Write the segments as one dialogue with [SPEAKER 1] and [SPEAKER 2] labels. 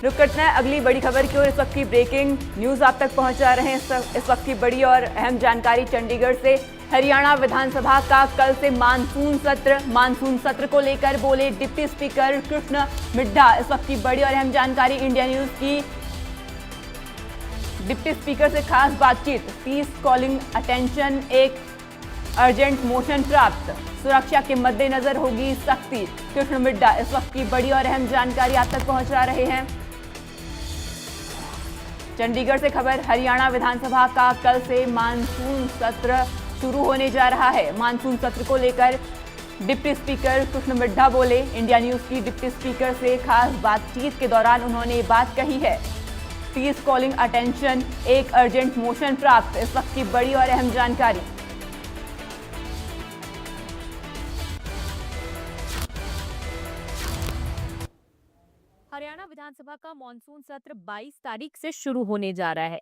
[SPEAKER 1] रुक करते हैं अगली बड़ी खबर की ओर। इस वक्त की ब्रेकिंग न्यूज आप तक पहुंचा रहे हैं। इस वक्त की बड़ी और अहम जानकारी चंडीगढ़ से। हरियाणा विधानसभा का कल से मानसून सत्र को लेकर बोले डिप्टी स्पीकर कृष्ण मिड्ढा। इस वक्त की बड़ी और अहम जानकारी इंडिया न्यूज की। डिप्टी स्पीकर से खास बातचीत, पीस कॉलिंग अटेंशन, एक अर्जेंट मोशन प्राप्त, सुरक्षा के मद्देनजर होगी सख्ती, कृष्ण मिड्ढा। इस वक्त की बड़ी और अहम जानकारी आप तक पहुंचा रहे हैं। चंडीगढ़ से खबर, हरियाणा विधानसभा का कल से मानसून सत्र शुरू होने जा रहा है। मानसून सत्र को लेकर डिप्टी स्पीकर कृष्ण मिड्ढा बोले। इंडिया न्यूज की डिप्टी स्पीकर से खास बातचीत के दौरान उन्होंने ये बात कही है। पीस कॉलिंग अटेंशन, एक अर्जेंट मोशन प्राप्त। इस वक्त की बड़ी और अहम जानकारी।
[SPEAKER 2] हरियाणा विधानसभा का मॉनसून सत्र 22 तारीख से शुरू होने जा रहा है।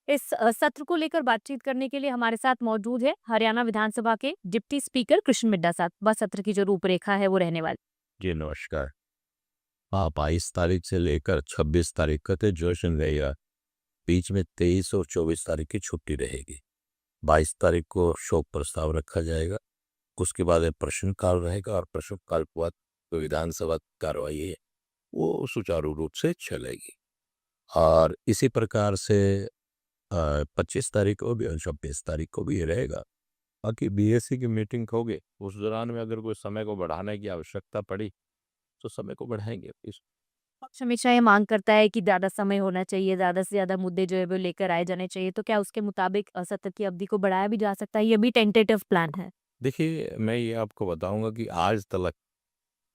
[SPEAKER 2] इस सत्र को लेकर बातचीत करने के लिए हमारे साथ मौजूद है हरियाणा विधानसभा के डिप्टी स्पीकर कृष्ण मिड्ढा साहब। बस सत्र की जो रूपरेखा है वो रहने वाली।
[SPEAKER 3] जी नमस्कार। हाँ, 22 तारीख से लेकर 26 तारीख का तो जश्न रहेगा। बीच में 23 और 24 तारीख की छुट्टी रहेगी। 22 तारीख को शोक प्रस्ताव रखा जाएगा। उसके बाद प्रश्नकाल रहेगा और प्रश्नकाल के बाद जो विधानसभा कार्रवाई है वो सुचारू रूप से चलेगी। और इसी प्रकार से 25 तारीख को भी और 26 तारीख को भी ये रहेगा। बाकी बीएससी की मीटिंग होगी, उस दौरान में अगर कोई समय को बढ़ाने की आवश्यकता पड़ी तो समय को बढ़ाएंगे।
[SPEAKER 2] पक्ष हमेशा ये मांग करता है कि ज्यादा समय होना चाहिए, ज्यादा से ज्यादा मुद्दे जो है वो लेकर आए जाने चाहिए। तो क्या उसके मुताबिक सत्र की अवधि को बढ़ाया भी जा सकता है? ये भी टेंटेटिव प्लान है।
[SPEAKER 3] देखिए, मैं ये आपको बताऊंगा कि आज तक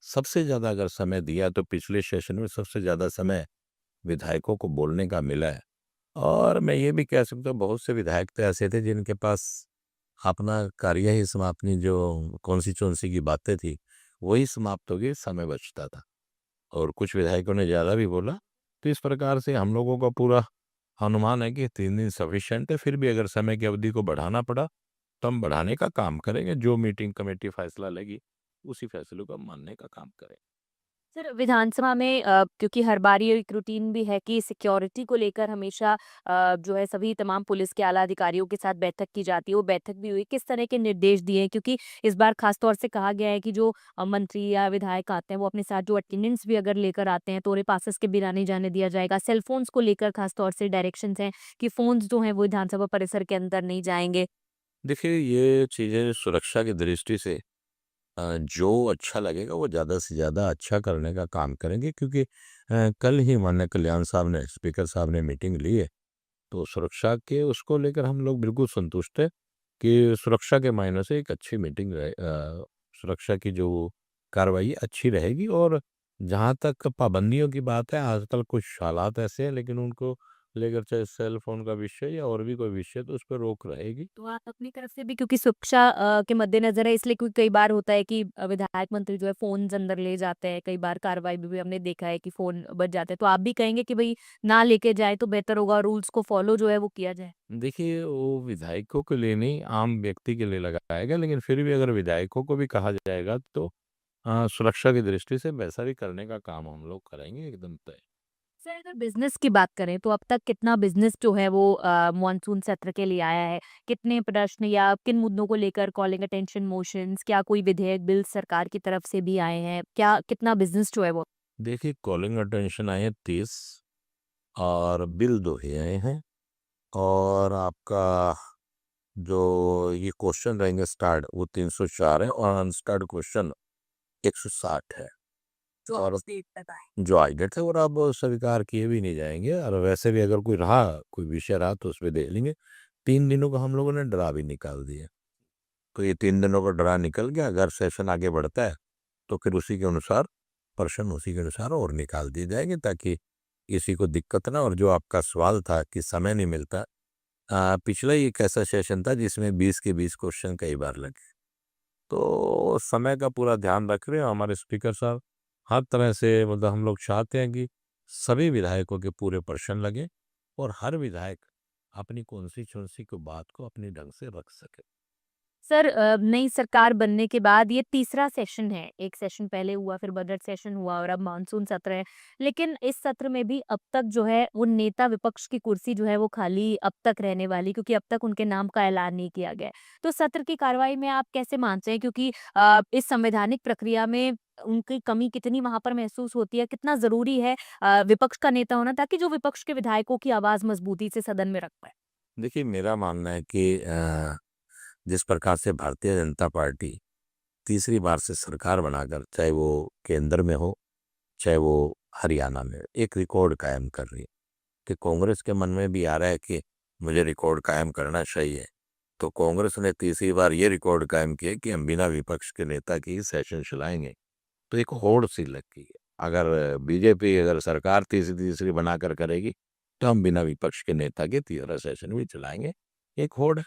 [SPEAKER 3] सबसे ज़्यादा अगर समय दिया तो पिछले सेशन में सबसे ज़्यादा समय विधायकों को बोलने का मिला है। और मैं ये भी कह सकता हूँ बहुत से विधायक तो ऐसे थे जिनके पास अपना कार्य ही समाप्त नहीं, जो कॉन्स्टिट्यूंसी की बातें थी वही समाप्त हो गई, समय बचता था। और कुछ विधायकों ने ज़्यादा भी बोला। तो इस प्रकार से हम लोगों का पूरा अनुमान है कि 3 दिन सफिशिएंट है। फिर भी अगर समय की अवधि को बढ़ाना पड़ा तो हम बढ़ाने का काम करेंगे। जो मीटिंग कमेटी फैसला लेगी उसी फैसले को मानने का काम करें।
[SPEAKER 2] सर, विधानसभा में क्योंकि हर बार ये एक रूटीन भी है कि सिक्योरिटी को लेकर हमेशा जो है सभी तमाम पुलिस के आला अधिकारियों के साथ बैठक की जाती है। वो बैठक भी हुई, किस तरह के निर्देश दिए हैं? क्योंकि इस बार खास तौर से कहा गया है कि जो मंत्री या विधायक आते हैं वो अपने साथ जो अटेंडेंट्स भी अगर लेकर आते हैं तो उन्हें पासेस के बिना नहीं जाने दिया जाएगा। सेल फोन्स को लेकर खास तौर से डायरेक्शंस हैं कि फोन्स जो हैं वो विधानसभा परिसर के अंदर नहीं जाएंगे।
[SPEAKER 3] देखिए, ये चीज़ें सुरक्षा की दृष्टि से जो अच्छा लगेगा वो ज़्यादा से ज़्यादा अच्छा करने का काम करेंगे। क्योंकि कल ही माननीय कल्याण साहब ने, स्पीकर साहब ने मीटिंग ली है। तो सुरक्षा के उसको लेकर हम लोग बिल्कुल संतुष्ट हैं कि सुरक्षा के मायने से एक अच्छी मीटिंग रहे। सुरक्षा की जो कार्रवाई अच्छी रहेगी। और जहाँ तक पाबंदियों की बात है, आजकल कुछ हालात ऐसे हैं लेकिन उनको लेकर चाहे सेल फोन का विषय या और भी कोई विषय तो उस पर रोक रहेगी।
[SPEAKER 2] तो आप अपनी तरफ से भी, क्योंकि सुरक्षा के मद्देनजर है इसलिए, क्योंकि कई बार होता है कि विधायक मंत्री जो है फोन अंदर ले जाते हैं, कई बार कार्रवाई में भी हमने देखा है कि फोन बच जाते हैं। तो आप भी कहेंगे कि भाई ना लेके जाए तो बेहतर होगा, रूल्स को फॉलो जो है वो किया जाए।
[SPEAKER 3] देखिए, वो विधायकों के लिए नहीं, आम व्यक्ति के लिए लगाएगा। लेकिन फिर भी अगर विधायकों को भी कहा जाएगा तो सुरक्षा की दृष्टि से वैसा भी करने का काम हम लोग करेंगे एकदम तय।
[SPEAKER 2] सर, अगर बिजनेस की बात करें तो अब तक कितना बिजनेस जो है वो मॉनसून सत्र के लिए आया है? कितने प्रश्न या किन मुद्दों को लेकर कॉलिंग अटेंशन मोशंस, क्या कोई विधेयक बिल सरकार की तरफ से भी आए हैं? क्या कितना बिजनेस जो है वो?
[SPEAKER 3] देखिए, कॉलिंग अटेंशन आए हैं 30 और बिल 2 ही आए हैं। और आपका जो ये क्वेश्चन रहेंगे स्टार्ट वो 304 है और अनस्टार्ट क्वेश्चन 160 है। और जो आज डेट है और अब स्वीकार किए भी नहीं जाएंगे। और वैसे भी अगर कोई विषय रहा तो उसमें दे लेंगे। 3 दिनों का हम लोगों ने ड्रा भी निकाल दिया। तो ये 3 दिनों का ड्रा निकल गया। अगर सेशन आगे बढ़ता है तो फिर उसी के अनुसार प्रश्न उसी के अनुसार और निकाल दिए जाएंगे ताकि किसी को दिक्कत ना। और जो आपका सवाल था कि समय नहीं मिलता, पिछला ही एक ऐसा सेशन था जिसमें 20 के 20 क्वेश्चन कई बार लगे। तो समय का पूरा ध्यान रख रहे हैं हमारे स्पीकर साहब। हर तरह से मतलब हम लोग चाहते हैं कि सभी विधायकों के पूरे प्रश्न लगे और हर विधायक अपनी कॉन्स्टिट्यूंसी की बात को अपने ढंग से रख सके।
[SPEAKER 2] सर नई सरकार बनने के बाद ये तीसरा सेशन है। एक सेशन पहले हुआ, फिर बजट सेशन हुआ और अब मानसून सत्र है। लेकिन इस सत्र में भी अब तक जो है वो नेता विपक्ष की कुर्सी जो है वो खाली अब तक रहने वाली, क्योंकि अब तक उनके नाम का ऐलान नहीं किया गया है। तो सत्र की कार्रवाई में आप कैसे मानते हैं, क्योंकि इस संवैधानिक प्रक्रिया में उनकी कमी कितनी वहाँ पर महसूस होती है? कितना ज़रूरी है विपक्ष का नेता होना, ताकि जो विपक्ष के विधायकों की आवाज़ मजबूती से सदन में रख पाएँ?
[SPEAKER 3] देखिए, मेरा मानना है कि जिस प्रकार से भारतीय जनता पार्टी तीसरी बार से सरकार बनाकर, चाहे वो केंद्र में हो, चाहे वो हरियाणा में, एक रिकॉर्ड कायम कर रही है, कि कांग्रेस के मन में भी आ रहा है कि मुझे रिकॉर्ड कायम करना चाहिए। तो कांग्रेस ने तीसरी बार ये रिकॉर्ड कायम किया कि हम बिना विपक्ष के नेता के ही सेशन चलाएंगे। तो एक होड़ सी लगी है। अगर बीजेपी अगर सरकार तीसरी तीसरी बनाकर करेगी, तो हम बिना विपक्ष के नेता के तीसरा सेशन भी चलाएंगे। एक होड़ है।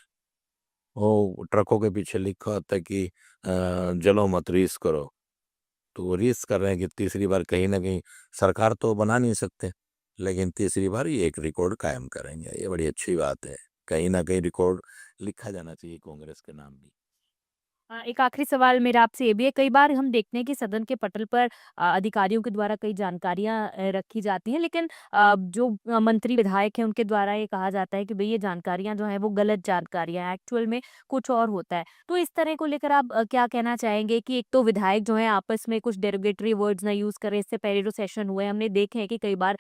[SPEAKER 3] वो ट्रकों के पीछे लिखा होता है कि जलो मत रीस करो। तो वो रीस कर रहे हैं कि तीसरी बार कहीं ना कहीं सरकार तो बना नहीं सकते, लेकिन तीसरी बार ये एक रिकॉर्ड कायम करेंगे। ये बड़ी अच्छी बात है। कहीं ना कहीं रिकॉर्ड लिखा जाना चाहिए कांग्रेस के नाम भी।
[SPEAKER 2] एक आखिरी सवाल मेरा आपसे ये भी है, कई बार हम देखते हैं कि सदन के पटल पर अधिकारियों के द्वारा कई जानकारियां रखी जाती हैं, लेकिन जो मंत्री विधायक हैं उनके द्वारा ये कहा जाता है कि भई ये जानकारियां जो हैं वो गलत जानकारियां हैं, एक्चुअल में कुछ और होता है। तो इस तरह को लेकर आप क्या कहना चाहेंगे कि एक तो विधायक जो है आपस में कुछ डेरोगेटरी वर्ड्स ना यूज करें? इससे पहले जो सेशन हुए हमने देखे हैं कि कई बार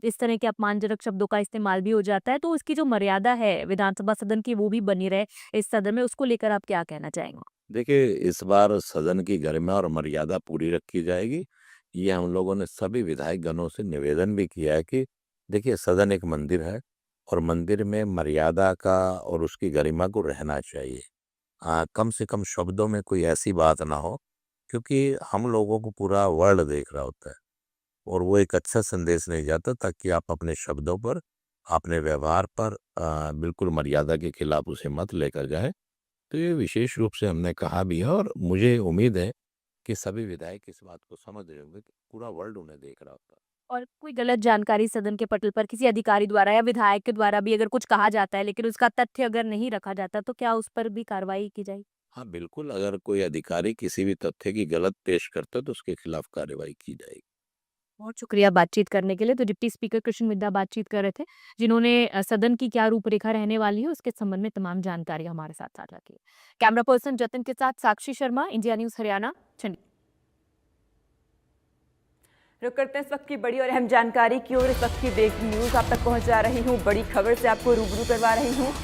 [SPEAKER 2] इस तरह के अपमानजनक शब्दों का इस्तेमाल भी हो जाता है। तो उसकी जो मर्यादा है विधानसभा सदन की, वो भी बनी रहे इस सदन में, उसको लेकर आप क्या कहना चाहेंगे?
[SPEAKER 3] देखिए, इस बार सदन की गरिमा और मर्यादा पूरी रखी जाएगी। ये हम लोगों ने सभी विधायक गणों से निवेदन भी किया है कि देखिए, सदन एक मंदिर है और मंदिर में मर्यादा का और उसकी गरिमा को रहना चाहिए। कम से कम शब्दों में कोई ऐसी बात ना हो, क्योंकि हम लोगों को पूरा वर्ल्ड देख रहा होता है और वो एक अच्छा संदेश नहीं जाता, ताकि आप अपने शब्दों पर, अपने व्यवहार पर बिल्कुल मर्यादा के खिलाफ उसे मत लेकर जाएँ। तो ये विशेष रूप से हमने कहा भी है और मुझे उम्मीद है कि सभी विधायक इस बात को समझ रहे होंगे कि पूरा वर्ल्ड उन्हें देख रहा होता है।
[SPEAKER 2] और कोई गलत जानकारी सदन के पटल पर किसी अधिकारी द्वारा या विधायक के द्वारा भी अगर कुछ कहा जाता है, लेकिन उसका तथ्य अगर नहीं रखा जाता, तो क्या उस पर भी कार्रवाई की जाएगी?
[SPEAKER 3] हाँ, बिल्कुल, अगर कोई अधिकारी किसी भी तथ्य की गलत पेश करता है तो उसके खिलाफ कार्रवाई की जाएगी।
[SPEAKER 2] बहुत शुक्रिया बातचीत करने के लिए। तो डिप्टी स्पीकर कृष्ण मिड्ढा बातचीत कर रहे थे, जिन्होंने सदन की क्या रूपरेखा रहने वाली है उसके संबंध में तमाम जानकारी हमारे साथ साझा की। कैमरा पर्सन जतिन के साथ साक्षी शर्मा, इंडिया न्यूज हरियाणा, चंडीगढ़।
[SPEAKER 1] रुक करते हैं इस वक्त की बड़ी और अहम जानकारी की ओर। इस वक्त की ब्रेकिंग न्यूज आप तक पहुंचा रही हूं, बड़ी खबर से आपको रूबरू करवा रही हूं।